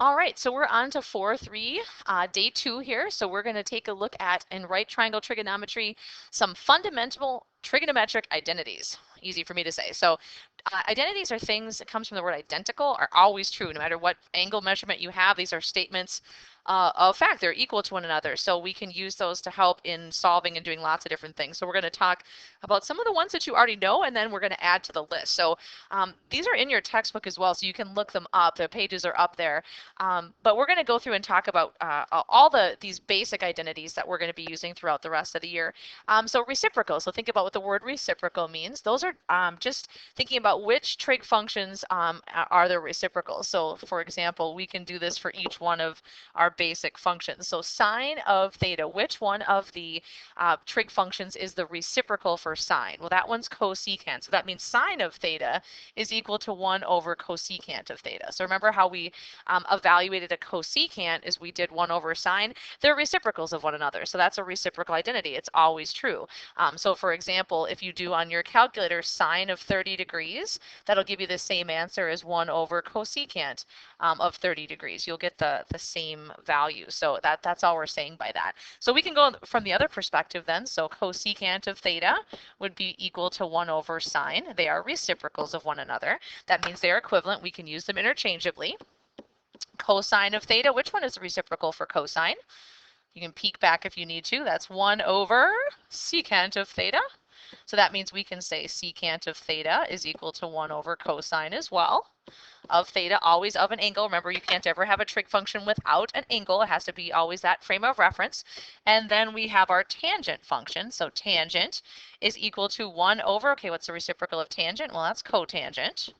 All right, so we're on to 4.3, day 2 here. So we're going to take a look at, in right triangle trigonometry, some fundamental trigonometric identities. Easy for me to say. So identities are things that comes from the word identical, are always true no matter what angle measurement you have. These are statements of fact. They're equal to one another. So we can use those to help in solving and doing lots of different things. So we're going to talk about some of the ones that you already know, and then we're going to add to the list. So these are in your textbook as well, so you can look them up. The pages are up there. But we're going to go through and talk about all these basic identities that we're going to be using throughout the rest of the year. So reciprocal. So think about what the word reciprocal means. Those are just thinking about which trig functions are the reciprocals. So for example, we can do this for each one of our basic functions. So sine of theta, which one of the trig functions is the reciprocal for sine? Well, that one's cosecant. So that means sine of theta is equal to 1 over cosecant of theta. So remember how we evaluated a cosecant is we did 1 over sine. They're reciprocals of one another. So that's a reciprocal identity. It's always true. So for example, if you do on your calculator sine of 30 degrees, that'll give you the same answer as 1 over cosecant of 30 degrees. You'll get the same value. So that's all we're saying by that. So we can go from the other perspective then. So cosecant of theta would be equal to 1 over sine. They are reciprocals of one another. That means they're equivalent. We can use them interchangeably. Cosine of theta, which one is the reciprocal for cosine? You can peek back if you need to. That's 1 over secant of theta. So that means we can say secant of theta is equal to 1 over cosine as well. Of theta, always of an angle. Remember, you can't ever have a trig function without an angle. It has to be always that frame of reference. And then we have our tangent function. So tangent is equal to 1 over, okay, what's the reciprocal of tangent? Well, that's cotangent.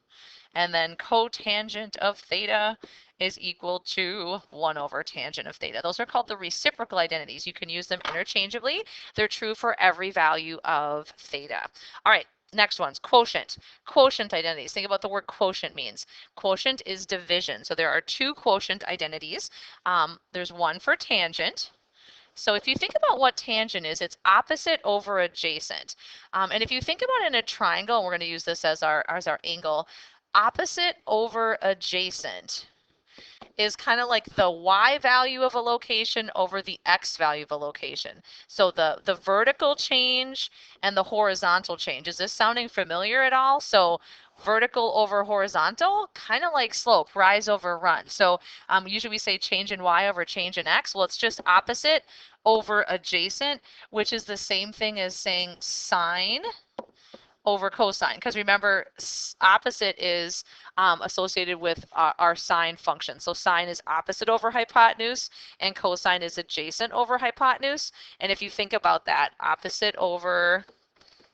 And then cotangent of theta is equal to 1 over tangent of theta. Those are called the reciprocal identities. You can use them interchangeably. They're true for every value of theta. All right, next one's quotient. Quotient identities. Think about the word quotient means. Quotient is division. So there are 2 quotient identities. There's one for tangent. So if you think about what tangent is, it's opposite over adjacent. And if you think about it in a triangle, and we're going to use this as our angle, opposite over adjacent is kind of like the y value of a location over the x value of a location. So the vertical change and the horizontal change. Is this sounding familiar at all? So vertical over horizontal, kind of like slope, rise over run. So usually we say change in y over change in x. Well, it's just opposite over adjacent, which is the same thing as saying sine over cosine, because remember opposite is associated with our sine function. So sine is opposite over hypotenuse and cosine is adjacent over hypotenuse. And if you think about that, opposite over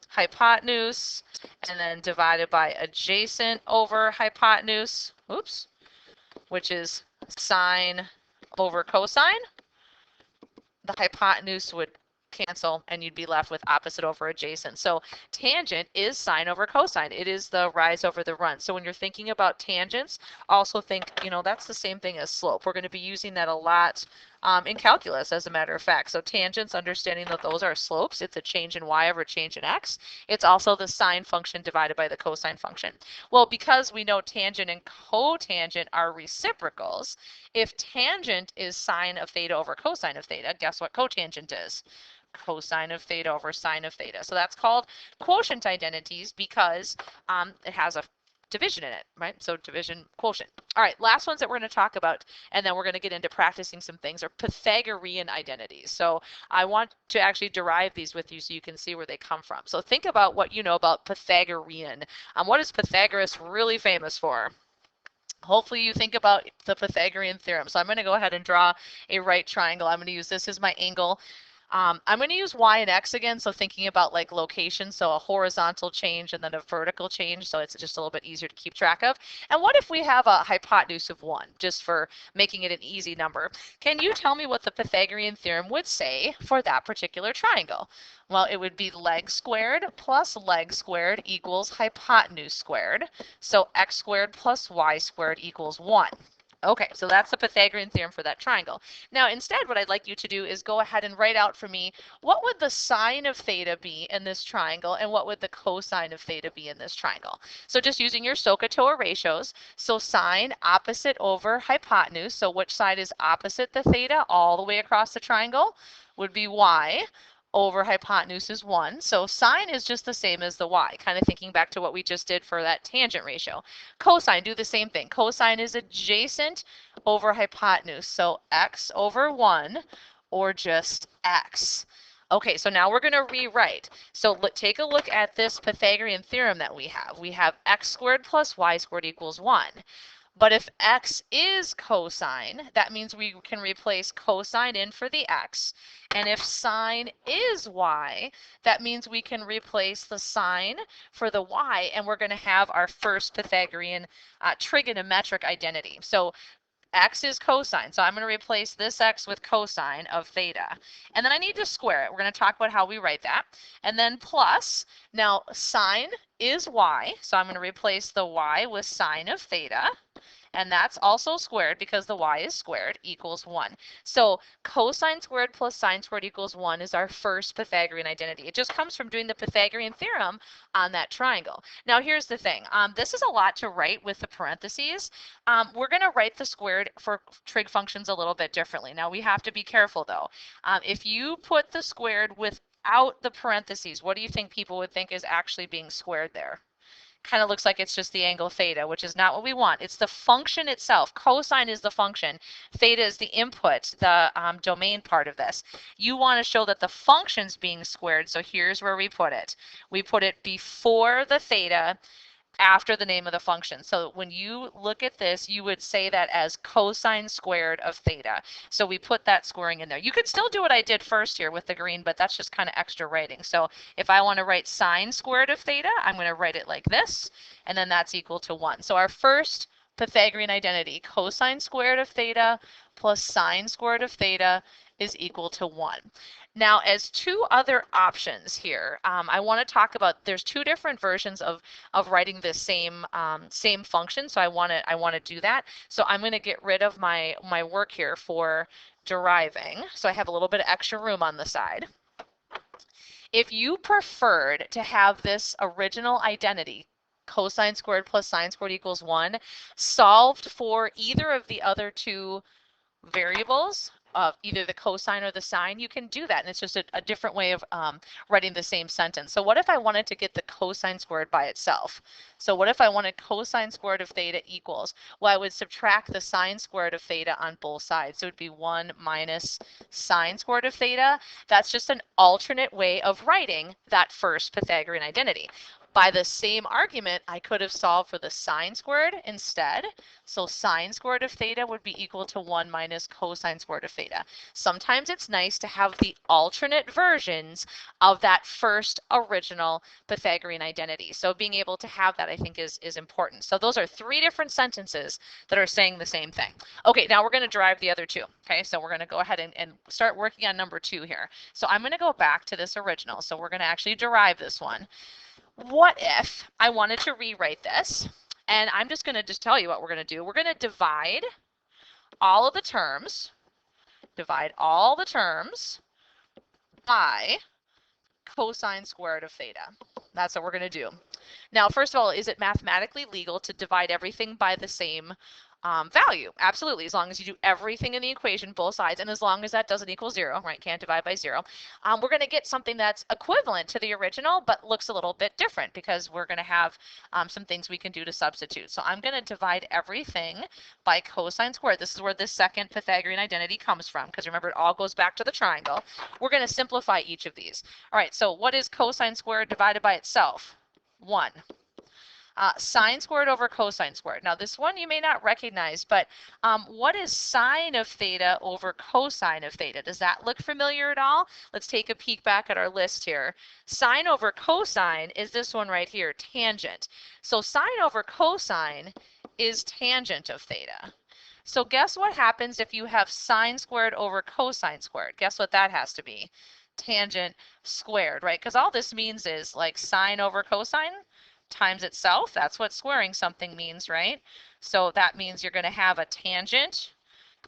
hypotenuse and then divided by adjacent over hypotenuse, oops, which is sine over cosine, the hypotenuse would cancel and you'd be left with opposite over adjacent. So tangent is sine over cosine. It is the rise over the run. So when you're thinking about tangents, also think, that's the same thing as slope. We're going to be using that a lot in calculus, as a matter of fact. So tangents, understanding that those are slopes. It's a change in y over change in x. It's also the sine function divided by the cosine function. Well, because we know tangent and cotangent are reciprocals, if tangent is sine of theta over cosine of theta, guess what cotangent is? Cosine of theta over sine of theta. So that's called quotient identities because it has a division in it, right? So division quotient. All right, last ones that we're going to talk about, and then we're going to get into practicing some things, are Pythagorean identities. So I want to actually derive these with you so you can see where they come from. So think about what you know about Pythagorean. What is Pythagoras really famous for? Hopefully you think about the Pythagorean theorem. So I'm going to go ahead and draw a right triangle. I'm going to use this as my angle. I'm going to use y and x again, so thinking about like location, so a horizontal change and then a vertical change, so it's just a little bit easier to keep track of. And what if we have a hypotenuse of 1, just for making it an easy number? Can you tell me what the Pythagorean theorem would say for that particular triangle? Well, it would be leg squared plus leg squared equals hypotenuse squared. So x squared plus y squared equals 1. Okay, so that's the Pythagorean theorem for that triangle. Now, instead, what I'd like you to do is go ahead and write out for me, what would the sine of theta be in this triangle, and what would the cosine of theta be in this triangle? So just using your SOHCAHTOA ratios, so sine opposite over hypotenuse, so which side is opposite the theta all the way across the triangle, would be y over hypotenuse is 1. So sine is just the same as the y, kind of thinking back to what we just did for that tangent ratio. Cosine, do the same thing. Cosine is adjacent over hypotenuse. So x over 1 or just x. Okay, so now we're going to rewrite. So take a look at this Pythagorean theorem that we have. We have x squared plus y squared equals 1. But if x is cosine, that means we can replace cosine in for the x. And if sine is y, that means we can replace the sine for the y, and we're going to have our first Pythagorean trigonometric identity. So x is cosine, so I'm going to replace this x with cosine of theta. And then I need to square it. We're going to talk about how we write that. And then plus, now sine is y, so I'm going to replace the y with sine of theta. And that's also squared because the y is squared equals 1. So cosine squared plus sine squared equals 1 is our first Pythagorean identity. It just comes from doing the Pythagorean theorem on that triangle. Now here's the thing. This is a lot to write with the parentheses. We're going to write the squared for trig functions a little bit differently. Now we have to be careful though. If you put the squared without the parentheses, what do you think people would think is actually being squared there? Kind of looks like it's just the angle theta, which is not what we want. It's the function itself. Cosine is the function. Theta is the input, the domain part of this. You want to show that the function's being squared, so here's where we put it. We put it before the theta, after the name of the function. So when you look at this, you would say that as cosine squared of theta. So we put that squaring in there. You could still do what I did first here with the green, but that's just kind of extra writing. So if I want to write sine squared of theta, I'm going to write it like this, and then that's equal to 1. So our first Pythagorean identity, cosine squared of theta plus sine squared of theta is equal to 1. Now, as two other options here, I want to talk about, there's two different versions of writing the same function. So I want to do that. So I'm going to get rid of my work here for deriving. So I have a little bit of extra room on the side. If you preferred to have this original identity, cosine squared plus sine squared equals 1, solved for either of the other two variables of either the cosine or the sine, you can do that. And it's just a different way of writing the same sentence. So what if I wanted to get the cosine squared by itself? So what if I wanted cosine squared of theta equals? Well, I would subtract the sine squared of theta on both sides. So it would be 1 minus sine squared of theta. That's just an alternate way of writing that first Pythagorean identity. By the same argument, I could have solved for the sine squared instead. So sine squared of theta would be equal to 1 minus cosine squared of theta. Sometimes it's nice to have the alternate versions of that first original Pythagorean identity. So being able to have that, I think, is important. So those are three different sentences that are saying the same thing. Okay, now we're going to derive the other two. Okay, so we're going to go ahead and start working on number 2 here. So I'm going to go back to this original. So we're going to actually derive this one. What if I wanted to rewrite this? And I'm just going to tell you what we're going to do. We're going to divide all of the terms, by cosine squared of theta. That's what we're going to do. Now, first of all, is it mathematically legal to divide everything by the same value? Absolutely, as long as you do everything in the equation, both sides, and as long as that doesn't equal 0, right? Can't divide by 0. We're going to get something that's equivalent to the original, but looks a little bit different because we're going to have some things we can do to substitute. So I'm going to divide everything by cosine squared. This is where this second Pythagorean identity comes from, because remember, it all goes back to the triangle. We're going to simplify each of these. All right, so what is cosine squared divided by itself? 1. Sine squared over cosine squared. Now this one you may not recognize, but what is sine of theta over cosine of theta? Does that look familiar at all? Let's take a peek back at our list here. Sine over cosine is this one right here, tangent. So sine over cosine is tangent of theta. So guess what happens if you have sine squared over cosine squared? Guess what that has to be? Tangent squared, right? Because all this means is like sine over cosine, times itself. That's what squaring something means, right? So that means you're going to have a tangent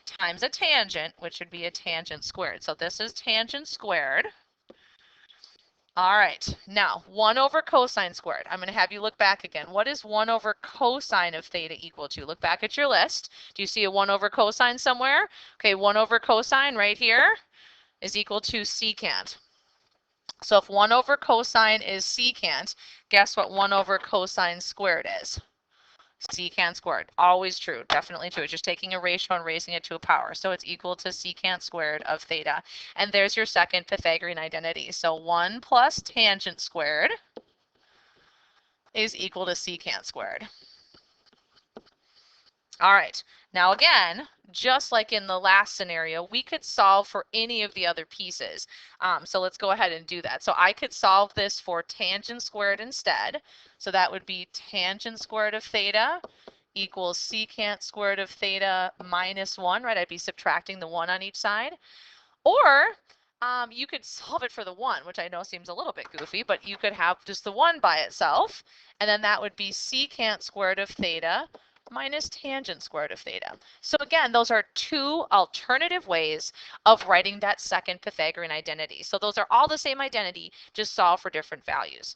times a tangent, which would be a tangent squared. So this is tangent squared. All right, now 1 over cosine squared. I'm going to have you look back again. What is 1 over cosine of theta equal to? Look back at your list. Do you see a 1 over cosine somewhere? Okay, 1 over cosine right here is equal to secant. So if 1 over cosine is secant, guess what 1 over cosine squared is? Secant squared. Always true. Definitely true. It's just taking a ratio and raising it to a power. So it's equal to secant squared of theta. And there's your second Pythagorean identity. So 1 plus tangent squared is equal to secant squared. All right, now again, just like in the last scenario, we could solve for any of the other pieces. So let's go ahead and do that. So I could solve this for tangent squared instead. So that would be tangent squared of theta equals secant squared of theta minus 1, right? I'd be subtracting the 1 on each side. Or you could solve it for the 1, which I know seems a little bit goofy, but you could have just the 1 by itself, and then that would be secant squared of theta minus tangent squared of theta. So again, those are two alternative ways of writing that second Pythagorean identity. So those are all the same identity, just solve for different values.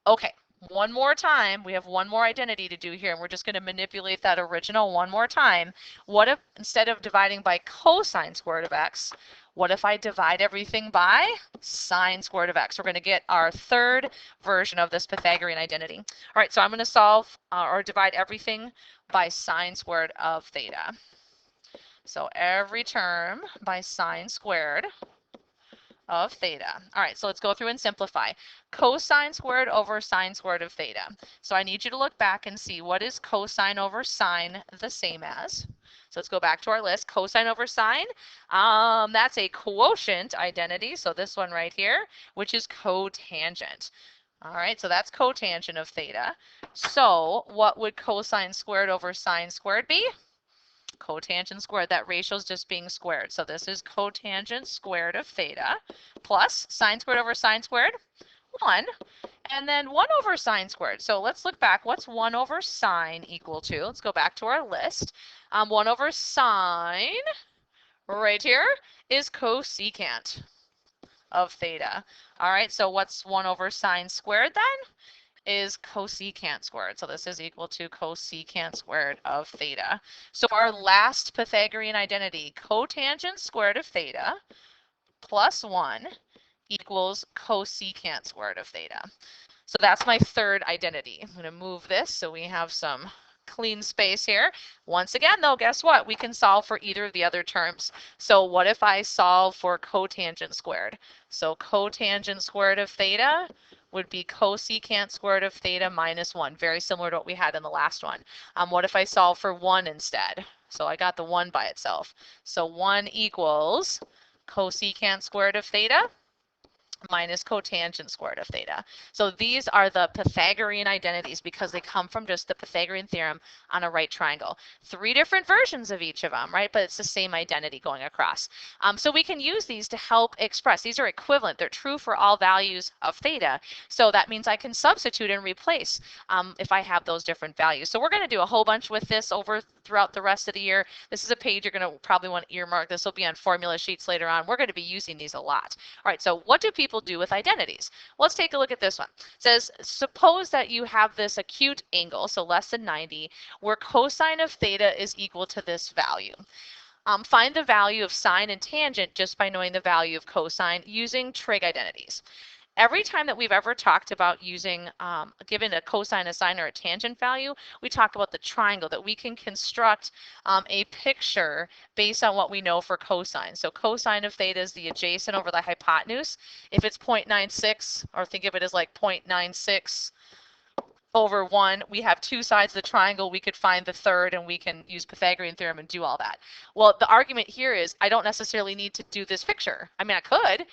Okay, one more time, we have one more identity to do here, and we're just going to manipulate that original one more time. What if instead of dividing by cosine squared of x, what if I divide everything by sine squared of x? We're going to get our third version of this Pythagorean identity. All right, so I'm going to solve or divide everything by sine squared of theta. So every term by sine squared of theta. All right, so let's go through and simplify. Cosine squared over sine squared of theta. So I need you to look back and see what is cosine over sine the same as. So let's go back to our list. Cosine over sine, that's a quotient identity. So this one right here, which is cotangent. All right, so that's cotangent of theta. So what would cosine squared over sine squared be? Cotangent squared, that ratio is just being squared. So this is cotangent squared of theta plus sine squared over sine squared, 1. And then 1 over sine squared. So let's look back. What's 1 over sine equal to? Let's go back to our list. 1 over sine right here is cosecant of theta. All right, so what's 1 over sine squared then? Is cosecant squared. So this is equal to cosecant squared of theta. So our last Pythagorean identity, cotangent squared of theta plus 1 equals cosecant squared of theta. So that's my third identity. I'm going to move this so we have some clean space here. Once again, though, guess what? We can solve for either of the other terms. So what if I solve for cotangent squared? So cotangent squared of theta would be cosecant squared of theta minus 1, very similar to what we had in the last one. What if I solve for 1 instead? So I got the 1 by itself. So 1 equals cosecant squared of theta minus cotangent squared of theta. So these are the Pythagorean identities because they come from just the Pythagorean theorem on a right triangle. 3 different versions of each of them, right? But it's the same identity going across. So we can use these to help express. These are equivalent. They're true for all values of theta. So that means I can substitute and replace if I have those different values. So we're going to do a whole bunch with this throughout the rest of the year. This is a page you're going to probably want to earmark. This will be on formula sheets later on. We're going to be using these a lot. All right, so what do people do with identities? Well, let's take a look at this one. It says, suppose that you have this acute angle, so less than 90, where cosine of theta is equal to this value. Find the value of sine and tangent just by knowing the value of cosine using trig identities. Every time that we've ever talked about using, given a cosine, a sine, or a tangent value, we talk about the triangle, that we can construct a picture based on what we know for cosine. So cosine of theta is the adjacent over the hypotenuse. If it's 0.96, or think of it as like 0.96 over 1, we have 2 sides of the triangle, we could find the third, and we can use Pythagorean theorem and do all that. Well, the argument here is I don't necessarily need to do this picture. I mean, I could.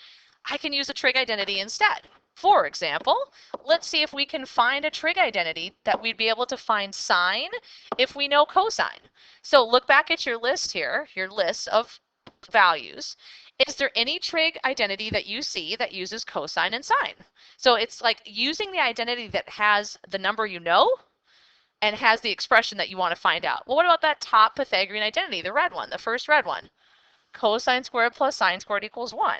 I can use a trig identity instead. For example, let's see if we can find a trig identity that we'd be able to find sine if we know cosine. So look back at your list here, your list of values. Is there any trig identity that you see that uses cosine and sine? So it's like using the identity that has the number you know and has the expression that you want to find out. Well, what about that top Pythagorean identity, the red one, the first red one? Cosine squared plus sine squared equals 1.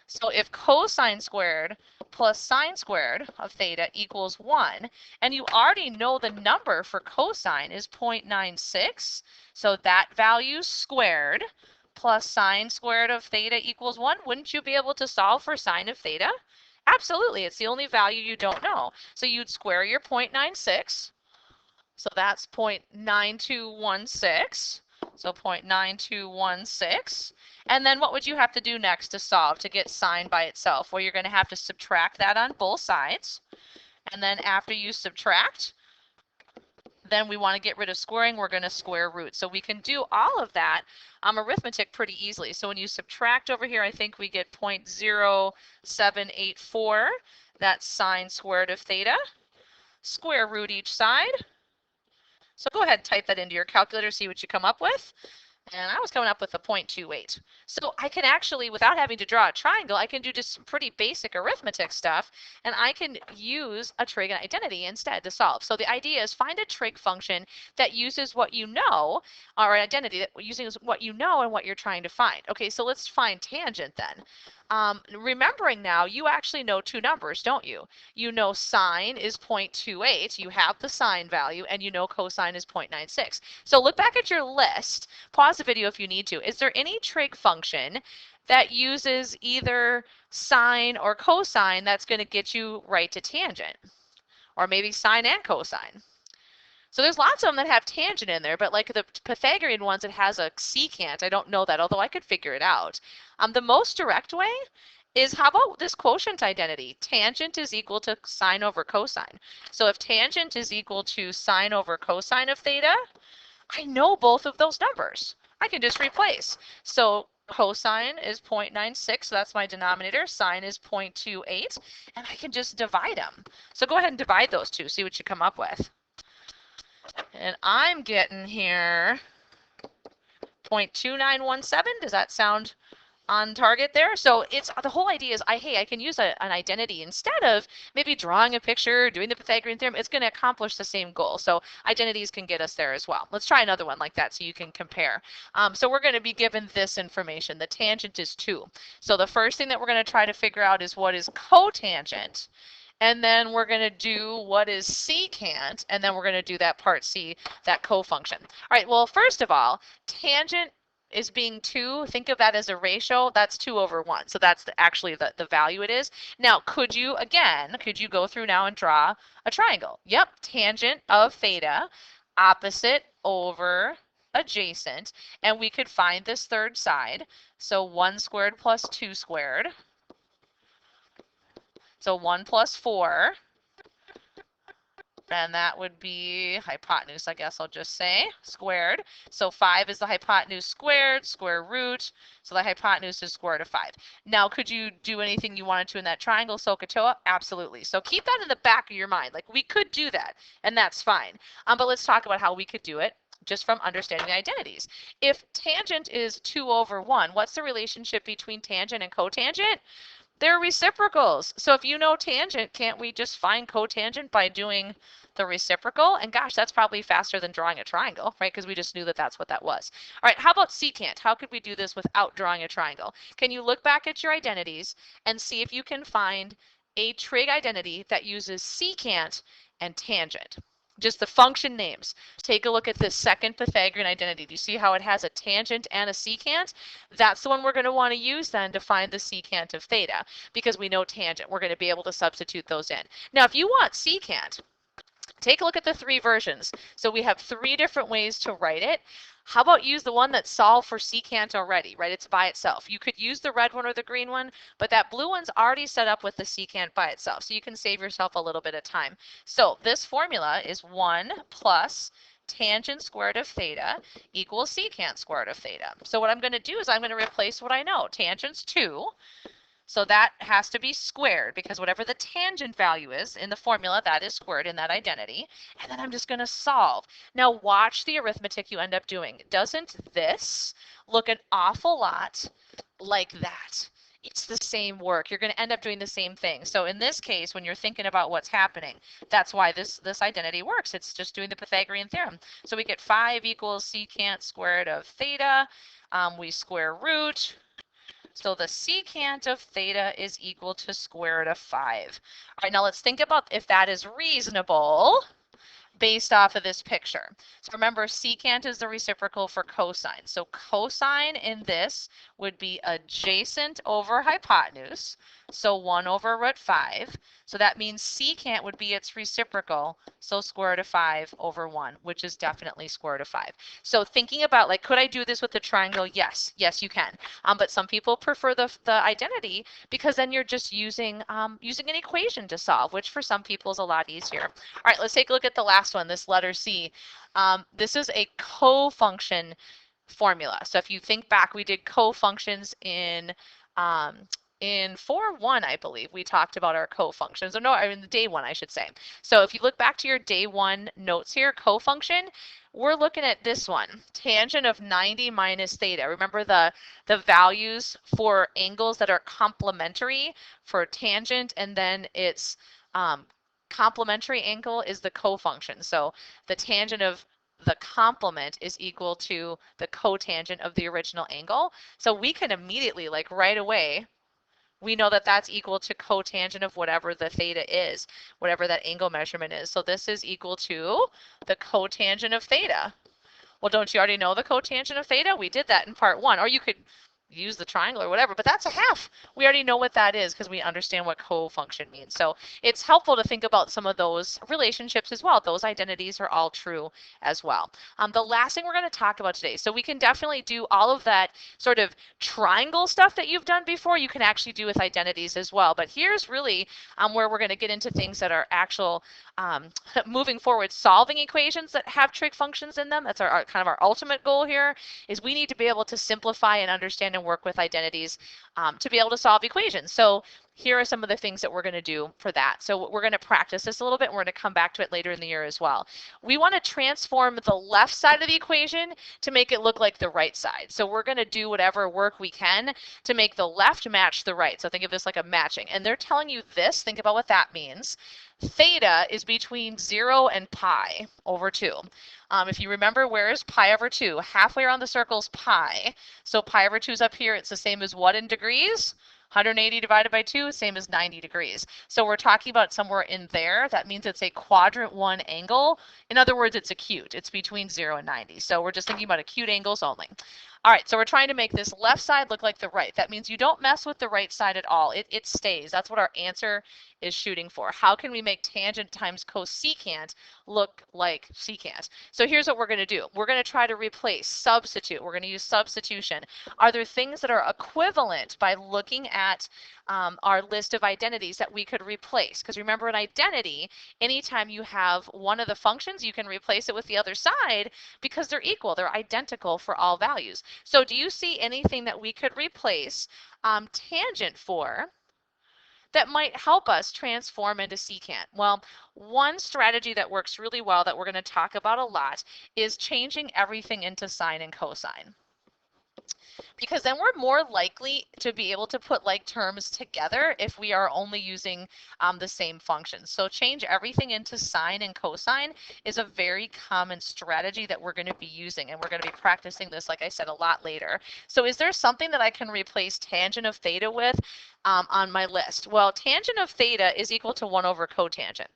So if cosine squared plus sine squared of theta equals 1, and you already know the number for cosine is 0.96, so that value squared plus sine squared of theta equals 1, wouldn't you be able to solve for sine of theta? Absolutely, it's the only value you don't know. So you'd square your 0.96, so that's 0.9216. So 0.9216. And then what would you have to do next to solve to get sine by itself? Well, you're going to have to subtract that on both sides. And then after you subtract, then we want to get rid of squaring. We're going to square root. So we can do all of that arithmetic pretty easily. So when you subtract over here, I think we get 0.0784. That's sine squared of theta. Square root each side. So go ahead and type that into your calculator, see what you come up with. And I was coming up with a 0.28. So I can actually, without having to draw a triangle, I can do just some pretty basic arithmetic stuff, and I can use a trig identity instead to solve. So the idea is find a trig function that uses what you know, or an identity that uses what you know and what you're trying to find. Okay, so let's find tangent then. Remembering now, you actually know two numbers, don't you? You know sine is 0.28, you have the sine value, and you know cosine is 0.96. So look back at your list, pause the video if you need to. Is there any trig function that uses either sine or cosine that's going to get you right to tangent? Or maybe sine and cosine? So there's lots of them that have tangent in there, but like the Pythagorean ones, it has a secant. I don't know that, although I could figure it out. The most direct way is, how about this quotient identity? Tangent is equal to sine over cosine. So if tangent is equal to sine over cosine of theta, I know both of those numbers. I can just replace. So cosine is 0.96, so that's my denominator. Sine is 0.28, and I can just divide them. So go ahead and divide those two, see what you come up with. And I'm getting here 0.2917. Does that sound on target there? So it's the whole idea is, hey, I can use an identity instead of maybe drawing a picture, doing the Pythagorean theorem. It's going to accomplish the same goal. So identities can get us there as well. Let's try another one like that so you can compare. So we're going to be given this information. The tangent is 2. So the first thing that we're going to try to figure out is what is cotangent. And then we're going to do what is secant, and then we're going to do that part C, that cofunction. All right, well, first of all, tangent is being 2. Think of that as a ratio. That's 2 over 1. So that's actually the value it is. Now, could you go through now and draw a triangle? Yep, tangent of theta, opposite over adjacent, and we could find this third side. So 1 squared plus 2 squared. So 1 plus 4, and that would be hypotenuse, I guess I'll just say, squared. So 5 is the hypotenuse squared, square root, so the hypotenuse is square root of 5. Now, could you do anything you wanted to in that triangle, SOHCAHTOA? Absolutely. So keep that in the back of your mind. Like, we could do that, and that's fine. But let's talk about how we could do it just from understanding the identities. If tangent is 2 over 1, what's the relationship between tangent and cotangent? They're reciprocals. So if you know tangent, can't we just find cotangent by doing the reciprocal? And gosh, that's probably faster than drawing a triangle, right? Because we just knew that that's what that was. All right, how about secant? How could we do this without drawing a triangle? Can you look back at your identities and see if you can find a trig identity that uses secant and tangent? Just the function names. Take a look at this second Pythagorean identity. Do you see how it has a tangent and a secant? That's the one we're going to want to use then to find the secant of theta, because we know tangent. We're going to be able to substitute those in. Now, if you want secant, take a look at the 3 versions. So we have 3 different ways to write it. How about use the one that's solved for secant already, right? It's by itself. You could use the red one or the green one, but that blue one's already set up with the secant by itself, so you can save yourself a little bit of time. So this formula is 1 plus tangent squared of theta equals secant squared of theta. So what I'm going to do is I'm going to replace what I know. Tangent's 2. So that has to be squared, because whatever the tangent value is in the formula, that is squared in that identity. And then I'm just going to solve. Now watch the arithmetic you end up doing. Doesn't this look an awful lot like that. It's the same work. You're going to end up doing the same thing. So in this case, when you're thinking about what's happening, that's why this identity works. It's just doing the Pythagorean theorem. So we get 5 equals secant squared of theta. We square root. So the secant of theta is equal to square root of 5. All right, now let's think about if that is reasonable based off of this picture. So remember, secant is the reciprocal for cosine. So cosine in this would be adjacent over hypotenuse, so 1 over root 5. So that means secant would be its reciprocal, so square root of 5 over 1, which is definitely square root of 5. So thinking about, like, could I do this with the triangle? Yes, you can. But some people prefer the identity because then you're just using an equation to solve, which for some people is a lot easier. All right, let's take a look at the last one, this letter C. This is a co-function formula. So if you think back, we did co-functions in 4.1, I believe, we talked about our co-functions. Or no, in the day 1, I should say. So if you look back to your day 1 notes here, co-function, we're looking at this one, tangent of 90 minus theta. Remember the values for angles that are complementary for tangent, and then it's complementary angle is the cofunction. So the tangent of the complement is equal to the cotangent of the original angle. So we can immediately, like right away, we know that that's equal to cotangent of whatever the theta is, whatever that angle measurement is. So this is equal to the cotangent of theta. Well, don't you already know the cotangent of theta? We did that in part 1, or you could use the triangle or whatever, but that's a half. We already know what that is because we understand what co-function means. So it's helpful to think about some of those relationships as well. Those identities are all true as well. The last thing we're going to talk about today, so we can definitely do all of that sort of triangle stuff that you've done before, you can actually do with identities as well. But here's really where we're going to get into things that are actual moving forward, solving equations that have trig functions in them. That's our kind of our ultimate goal here, is we need to be able to simplify and understand and work with identities to be able to solve equations. So here are some of the things that we're going to do for that. So we're going to practice this a little bit, and we're going to come back to it later in the year as well. We want to transform the left side of the equation to make it look like the right side. So we're going to do whatever work we can to make the left match the right. So think of this like a matching. And they're telling you this, think about what that means. Theta is between 0 and pi over 2. If you remember, where is pi over 2? Halfway around the circle is pi. So pi over 2 is up here. It's the same as what in degrees? 180 divided by 2 is same as 90 degrees. So we're talking about somewhere in there. That means it's a quadrant 1 angle. In other words, it's acute. It's between 0 and 90. So we're just thinking about acute angles only. All right, so we're trying to make this left side look like the right. That means you don't mess with the right side at all. It stays. That's what our answer is shooting for. How can we make tangent times cosecant look like secant? So here's what we're going to do. We're going to try to replace, substitute. We're going to use substitution. Are there things that are equivalent by looking at our list of identities that we could replace? Because remember, an identity, anytime you have one of the functions, you can replace it with the other side because they're equal. They're identical for all values. So do you see anything that we could replace tangent for that might help us transform into secant? Well, one strategy that works really well that we're going to talk about a lot is changing everything into sine and cosine. Because then we're more likely to be able to put like terms together if we are only using the same functions. So change everything into sine and cosine is a very common strategy that we're going to be using, and we're going to be practicing this, like I said, a lot later. So is there something that I can replace tangent of theta with on my list? Well, tangent of theta is equal to 1 over cotangent.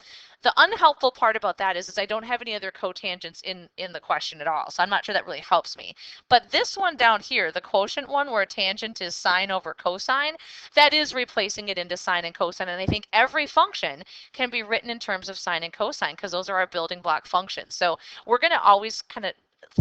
The unhelpful part about that is I don't have any other cotangents in the question at all, so I'm not sure that really helps me. But this one down here, the quotient one where tangent is sine over cosine, that is replacing it into sine and cosine, and I think every function can be written in terms of sine and cosine because those are our building block functions. So we're going to always kind of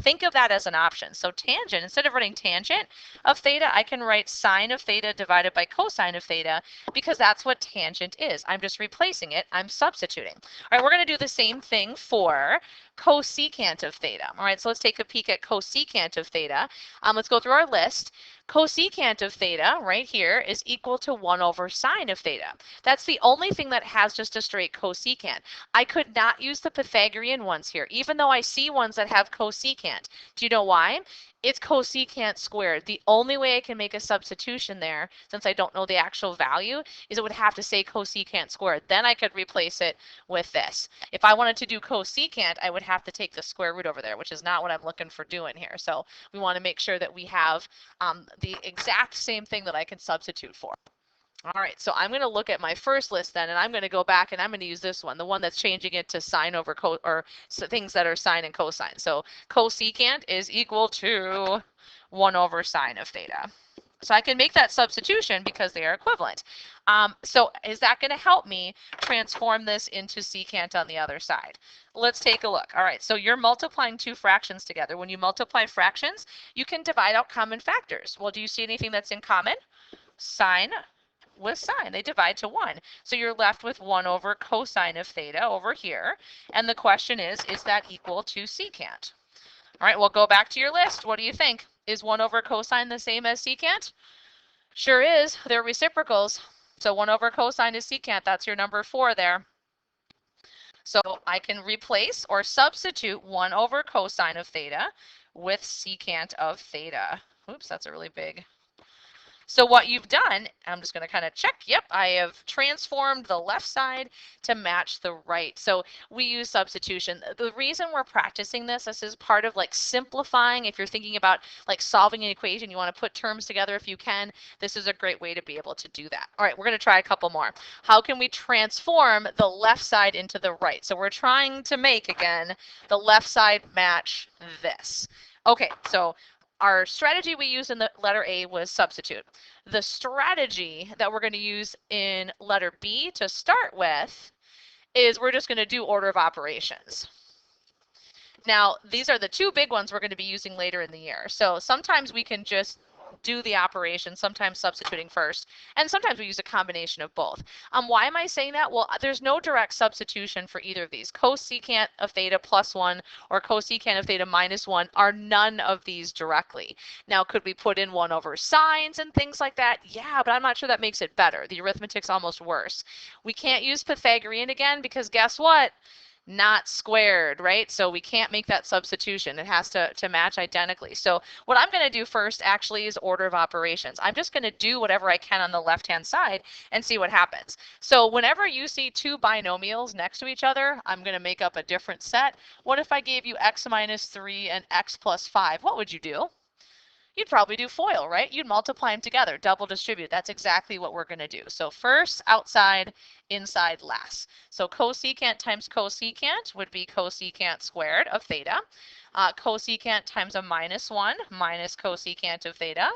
think of that as an option. So tangent, instead of writing tangent of theta, I can write sine of theta divided by cosine of theta because that's what tangent is. I'm just replacing it. I'm substituting. All right, we're going to do the same thing for cosecant of theta. All right, so let's take a peek at cosecant of theta. Let's go through our list. Cosecant of theta right here is equal to 1 over sine of theta. That's the only thing that has just a straight cosecant. I could not use the Pythagorean ones here, even though I see ones that have cosecant. Do you know why? it's cosecant squared. The only way I can make a substitution there, since I don't know the actual value, is it would have to say cosecant squared. Then I could replace it with this. If I wanted to do cosecant, I would have to take the square root over there, which is not what I'm looking for doing here. So we want to make sure that we have the exact same thing that I can substitute for. All right, so I'm going to look at my first list then, and I'm going to go back and I'm going to use this one, the one that's changing it to sine over or so things that are sine and cosine. So cosecant is equal to 1 over sine of theta. So I can make that substitution because they are equivalent. So is that going to help me transform this into secant on the other side? Let's take a look. All right, so you're multiplying two fractions together. When you multiply fractions, you can divide out common factors. Well, do you see anything that's in common? Sine with sine, they divide to 1. So you're left with 1 over cosine of theta over here. And the question is that equal to secant? All right, well, go back to your list. What do you think? Is 1 over cosine the same as secant? Sure is. They're reciprocals. So 1 over cosine is secant. That's your number 4 there. So I can replace or substitute 1 over cosine of theta with secant of theta. Oops, that's a really big. So what you've done, I'm just going to kind of check, yep, I have transformed the left side to match the right. So we use substitution. The reason we're practicing this is part of like simplifying. If you're thinking about like solving an equation, you want to put terms together if you can, this is a great way to be able to do that. All right, we're going to try a couple more. How can we transform the left side into the right? So we're trying to make, again, the left side match this. Okay, so our strategy we used in the letter A was substitute. The strategy that we're going to use in letter B to start with is we're just going to do order of operations. Now, these are the two big ones we're going to be using later in the year. So sometimes we can just do the operation, sometimes substituting first, and sometimes we use a combination of both. Why am I saying that? Well, there's no direct substitution for either of these. Cosecant of theta plus 1 or cosecant of theta minus 1 are none of these directly. Now, could we put in 1 over sines and things like that? Yeah, but I'm not sure that makes it better. The arithmetic's almost worse. We can't use Pythagorean again because guess what? Not squared, right? So we can't make that substitution. It has to match identically. So what I'm going to do first actually is order of operations. I'm just going to do whatever I can on the left-hand side and see what happens. So whenever you see two binomials next to each other, I'm going to make up a different set. What if I gave you x minus 3 and x plus 5? What would you do? You'd probably do FOIL, right? You'd multiply them together, double distribute. That's exactly what we're going to do. So first, outside, inside, last. So cosecant times cosecant would be cosecant squared of theta. Cosecant times a minus 1 minus cosecant of theta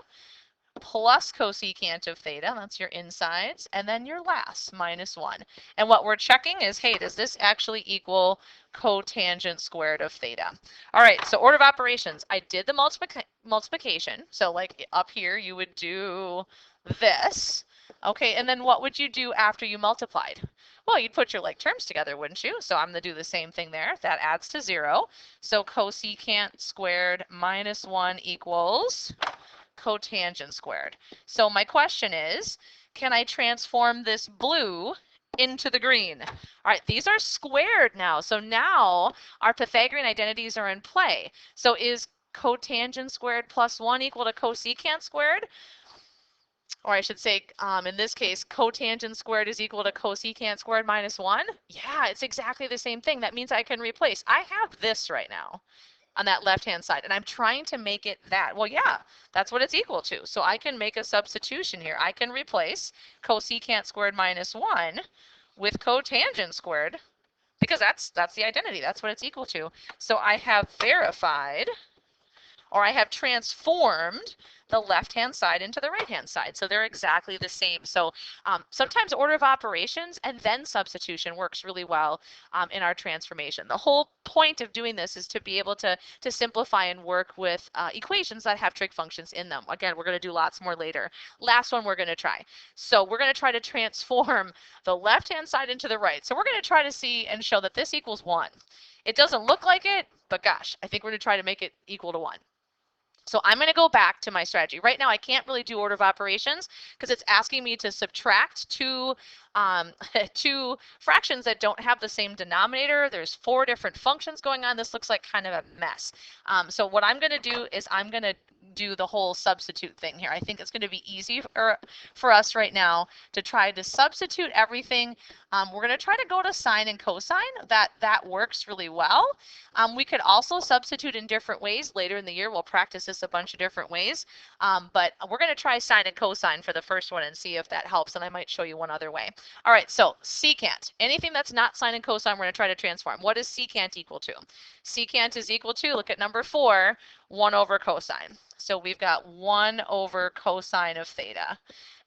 plus cosecant of theta, that's your insides, and then your last, minus 1. And what we're checking is, hey, does this actually equal cotangent squared of theta? All right, so order of operations. I did the multiplication. So like up here, you would do this. Okay, and then what would you do after you multiplied? Well, you'd put your like terms together, wouldn't you? So I'm going to do the same thing there. That adds to 0. So cosecant squared minus 1 equals cotangent squared. So my question is, can I transform this blue into the green? All right, these are squared now. So now our Pythagorean identities are in play. So is cotangent squared plus 1 equal to cosecant squared? Or I should say, in this case, cotangent squared is equal to cosecant squared minus 1? Yeah, it's exactly the same thing. That means I can replace. I have this right now on that left-hand side, and I'm trying to make it that. Well, yeah, that's what it's equal to. So I can make a substitution here. I can replace cosecant squared minus 1 with cotangent squared because that's the identity. That's what it's equal to. So I have verified, or I have transformed the left-hand side into the right-hand side. So they're exactly the same. So sometimes order of operations and then substitution works really well in our transformation. The whole point of doing this is to be able to simplify and work with equations that have trig functions in them. Again, we're going to do lots more later. Last one we're going to try. So we're going to try to transform the left-hand side into the right. So we're going to try to see and show that this equals 1. It doesn't look like it, but gosh, I think we're going to try to make it equal to 1. So I'm going to go back to my strategy. Right now, I can't really do order of operations because it's asking me to subtract two fractions that don't have the same denominator. There's 4 different functions going on. This looks like kind of a mess. So what I'm going to do is I'm going to do the whole substitute thing here. I think it's going to be easy for us right now to try to substitute everything. We're going to try to go to sine and cosine. That works really well. We could also substitute in different ways. Later in the year, we'll practice this a bunch of different ways. But we're going to try sine and cosine for the first one and see if that helps. And I might show you one other way. All right, so secant. Anything that's not sine and cosine, we're going to try to transform. What is secant equal to? Secant is equal to, look at number 4, 1 over cosine. So we've got 1 over cosine of theta.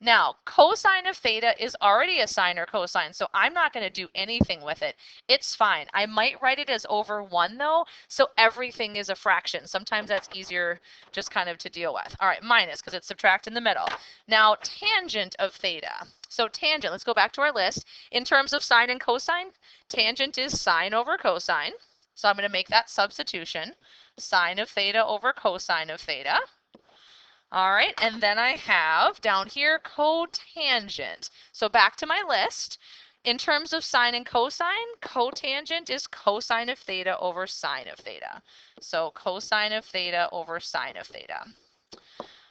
Now, cosine of theta is already a sine or cosine, so I'm not going to do anything with it. It's fine. I might write it as over 1 though, so everything is a fraction. Sometimes that's easier just kind of to deal with. All right, minus, because it's subtract in the middle. Now, tangent of theta. So tangent, let's go back to our list. In terms of sine and cosine, tangent is sine over cosine. So I'm going to make that substitution. Sine of theta over cosine of theta. All right, and then I have down here cotangent. So back to my list. In terms of sine and cosine, cotangent is cosine of theta over sine of theta. So cosine of theta over sine of theta.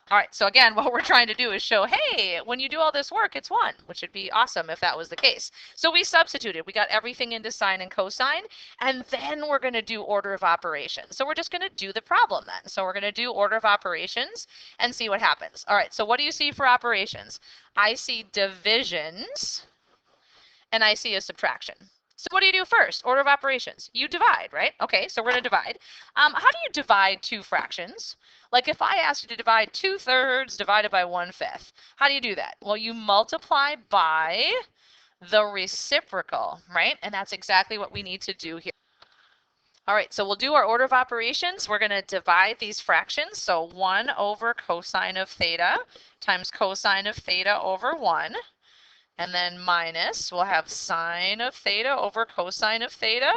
All right, so again, what we're trying to do is show, hey, when you do all this work, it's 1, which would be awesome if that was the case. So we substituted. We got everything into sine and cosine, and then we're going to do order of operations. So we're just going to do the problem then. So we're going to do order of operations and see what happens. All right, so what do you see for operations? I see divisions, and I see a subtraction. So what do you do first? Order of operations. You divide, right? Okay, so we're going to divide. How do you divide 2 fractions? Like if I asked you to divide 2/3 divided by 1/5, how do you do that? Well, you multiply by the reciprocal, right? And that's exactly what we need to do here. All right, so we'll do our order of operations. We're going to divide these fractions. So 1 over cosine of theta times cosine of theta over 1. And then minus, we'll have sine of theta over cosine of theta.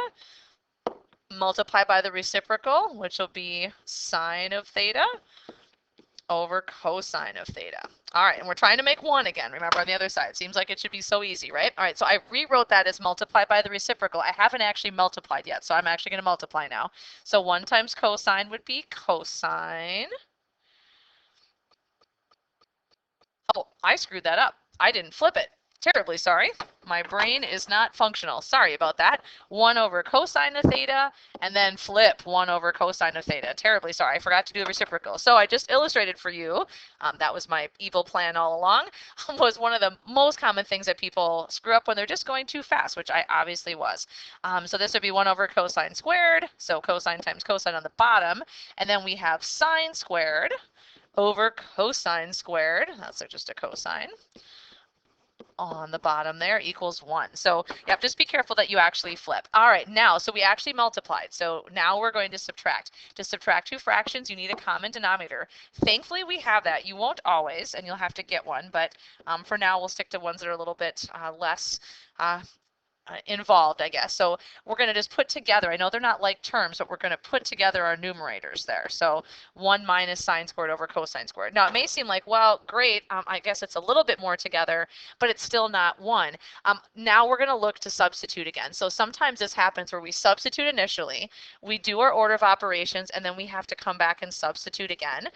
Multiply by the reciprocal, which will be sine of theta over cosine of theta. All right, and we're trying to make 1 again. Remember on the other side. Seems like it should be so easy, right? All right, so I rewrote that as multiply by the reciprocal. I haven't actually multiplied yet, so I'm actually going to multiply now. So 1 times cosine would be cosine. Oh, I screwed that up. I didn't flip it. Terribly sorry. My brain is not functional. Sorry about that. 1 over cosine of theta, and then flip 1 over cosine of theta. Terribly sorry. I forgot to do the reciprocal. So I just illustrated for you, that was my evil plan all along, was one of the most common things that people screw up when they're just going too fast, which I obviously was. So this would be 1 over cosine squared, so cosine times cosine on the bottom, and then we have sine squared over cosine squared. That's just a cosine on the bottom there equals 1. So yeah, just be careful that you actually flip. All right, now, so we actually multiplied. So now we're going to subtract. To subtract 2 fractions, you need a common denominator. Thankfully, we have that. You won't always, and you'll have to get one, but for now, we'll stick to ones that are a little bit less involved, I guess. So we're going to just put together, I know they're not like terms, but we're going to put together our numerators there. So 1 minus sine squared over cosine squared. Now it may seem like, well, great, I guess it's a little bit more together, but it's still not 1. Now we're going to look to substitute again. So sometimes this happens where we substitute initially, we do our order of operations, and then we have to come back and substitute again.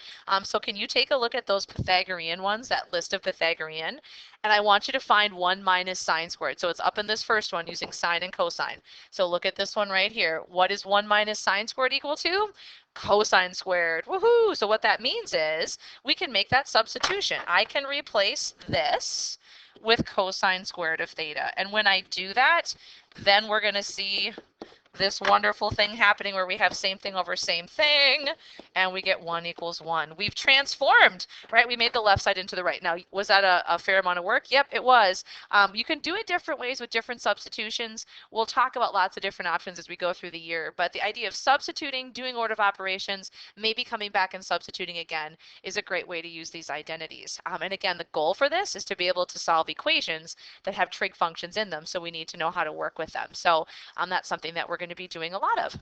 So can you take a look at those Pythagorean ones, that list of Pythagorean? And I want you to find 1 minus sine squared. So it's up in this first one using sine and cosine. So look at this one right here. What is 1 minus sine squared equal to? Cosine squared. Woohoo! So what that means is we can make that substitution. I can replace this with cosine squared of theta. And when I do that, then we're going to see this wonderful thing happening where we have same thing over same thing, and we get 1 equals 1. We've transformed, right? We made the left side into the right. Now, was that a fair amount of work? Yep, it was. You can do it different ways with different substitutions. We'll talk about lots of different options as we go through the year, but the idea of substituting, doing order of operations, maybe coming back and substituting again is a great way to use these identities. And again, the goal for this is to be able to solve equations that have trig functions in them, so we need to know how to work with them. So that's something that we're going to be doing a lot of.